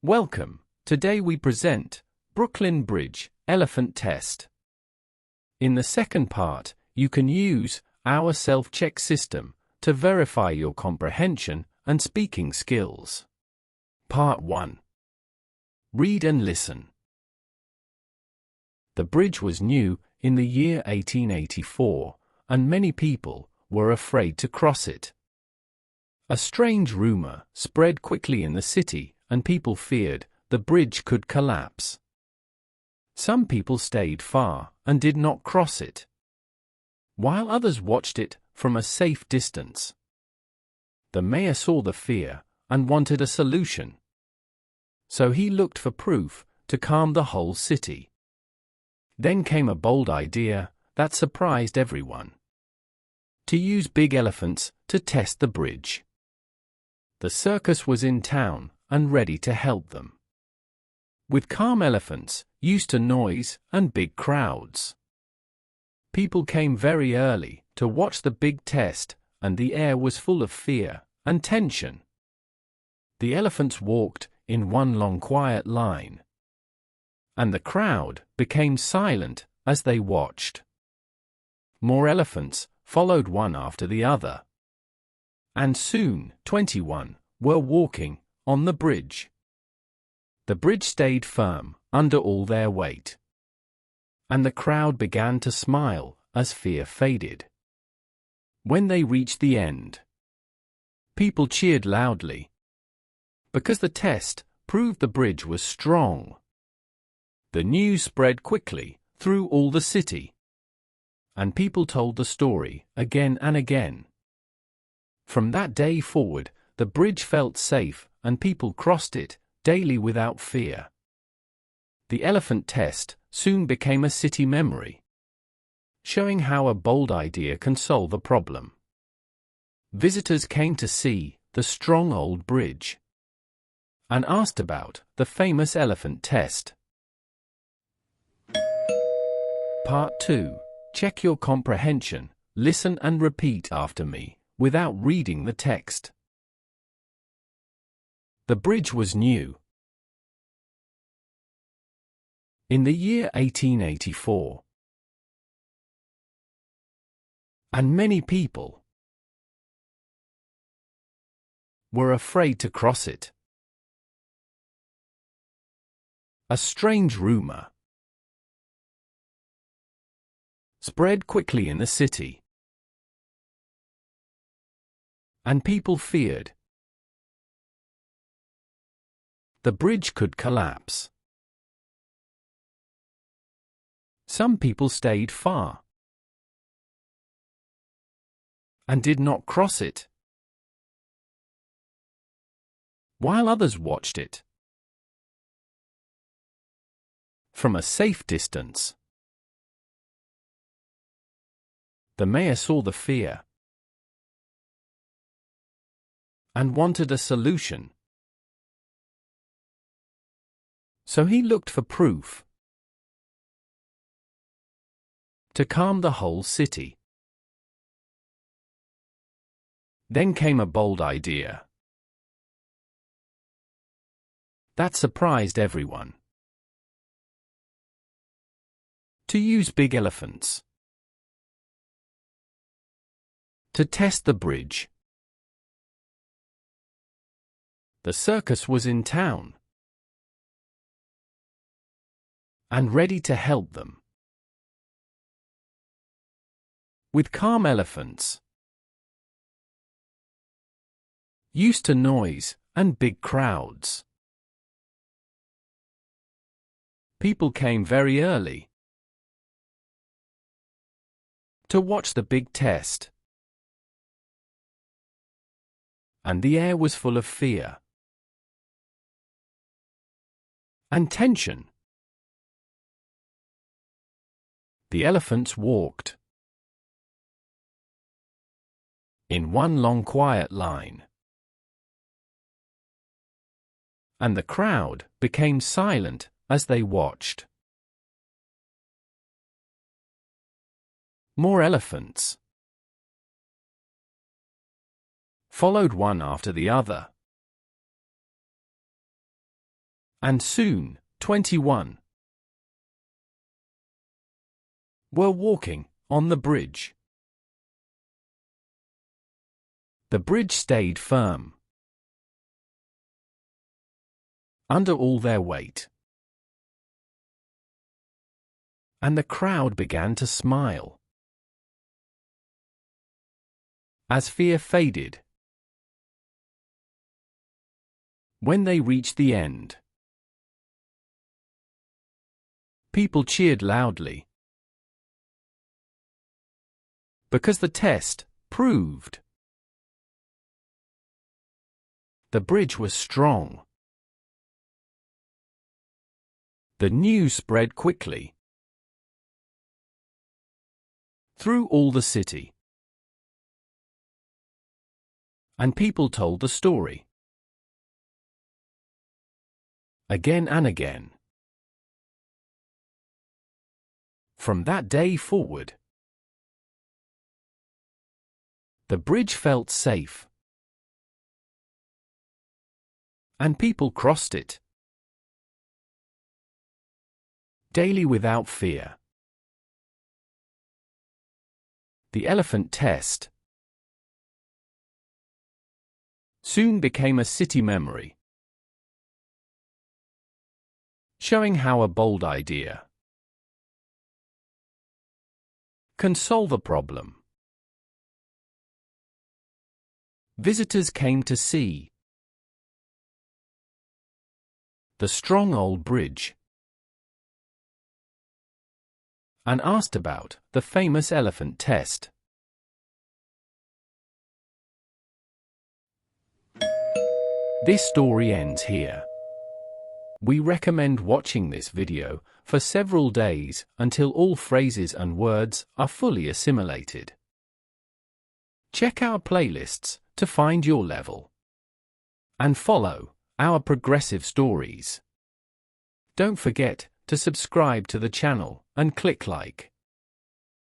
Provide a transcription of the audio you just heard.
Welcome. Today we present Brooklyn Bridge Elephant Test. In the second part, you can use our self-check system to verify your comprehension and speaking skills. Part 1. Read and listen. The bridge was new in the year 1884, and many people were afraid to cross it. A strange rumor spread quickly in the city, and people feared the bridge could collapse. Some people stayed far and did not cross it, while others watched it from a safe distance. The mayor saw the fear and wanted a solution. So he looked for proof to calm the whole city. Then came a bold idea that surprised everyone: to use big elephants to test the bridge. The circus was in town and ready to help them. With calm elephants, used to noise and big crowds. People came very early to watch the big test, and the air was full of fear and tension. The elephants walked in one long quiet line, and the crowd became silent as they watched. More elephants followed one after the other, and soon 21 were walking on the bridge. The bridge stayed firm under all their weight, and the crowd began to smile as fear faded. When they reached the end, people cheered loudly, because the test proved the bridge was strong. The news spread quickly through all the city, and people told the story again and again. From that day forward, the bridge felt safe, and people crossed it daily without fear. The elephant test soon became a city memory, showing how a bold idea can solve a problem. Visitors came to see the strong old bridge and asked about the famous elephant test. Part 2. Check your comprehension. Listen and repeat after me without reading the text. The bridge was new in the year 1884, and many people were afraid to cross it. A strange rumor spread quickly in the city, and people feared the bridge could collapse. Some people stayed far and did not cross it, while others watched it from a safe distance. The mayor saw the fear and wanted a solution. So he looked for proof to calm the whole city. Then came a bold idea that surprised everyone: to use big elephants to test the bridge. The circus was in town and ready to help them. With calm elephants, used to noise and big crowds. People came very early to watch the big test, and the air was full of fear and tension. The elephants walked in one long quiet line, and the crowd became silent as they watched. More elephants followed one after the other, And soon, 21 were walking on the bridge. The bridge stayed firm under all their weight, and the crowd began to smile as fear faded. When they reached the end, people cheered loudly, because the test proved the bridge was strong. The news spread quickly through all the city, and people told the story again and again. From that day forward, the bridge felt safe, and people crossed it daily without fear. The elephant test soon became a city memory, showing how a bold idea can solve a problem. Visitors came to see the strong old bridge and asked about the famous elephant test. This story ends here. We recommend watching this video for several days until all phrases and words are fully assimilated. Check our playlists to find your level, and follow our progressive stories. Don't forget to subscribe to the channel and click like.